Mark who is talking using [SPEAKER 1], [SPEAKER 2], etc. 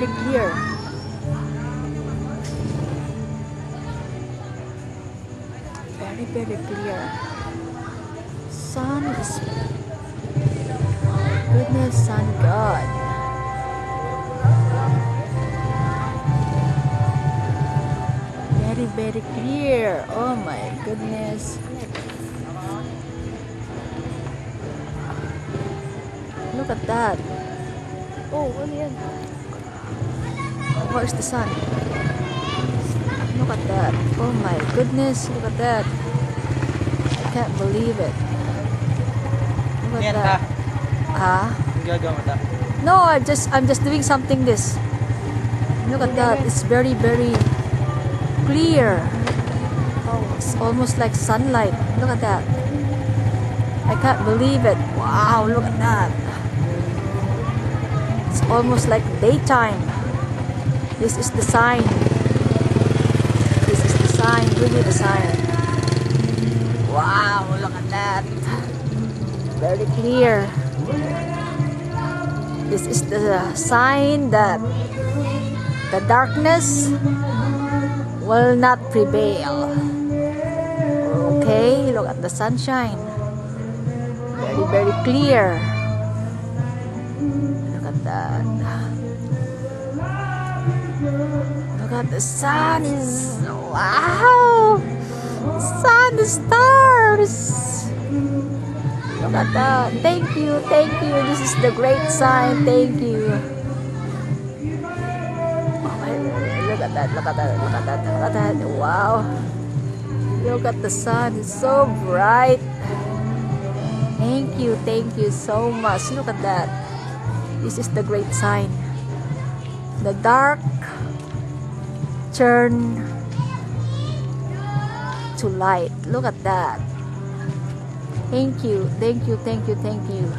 [SPEAKER 1] very clear. Very, very clear. Sun is, goodness, sun God. Very, very clear. Oh my goodness. Look at that. Oh, ano yan? Where's the sun? Look at that. Oh my goodness. Look at that. I can't believe it. Look at that. Ah? No, I'm just doing something this. Look at that. It's very, very clear. It's almost like sunlight. Look at that. I can't believe it. Wow, look at that. It's almost like daytime. This is the sign. This is the sign. Really the sign. Wow, look at that. Very clear. This is the sign that the darkness will not prevail. Okay, look at the sunshine. Very, very clear. Look at that. Look at the sun is, wow. Sun, the stars. Look at that. Thank you, thank you. This is the great sign. Thank you. Look at that, look at that, look at that, look at that. Wow. Look at the sun. It's so bright. Thank you so much. Look at that. This is the great sign. The dark turn to light. Look at that. Thank you, thank you, thank you, thank you.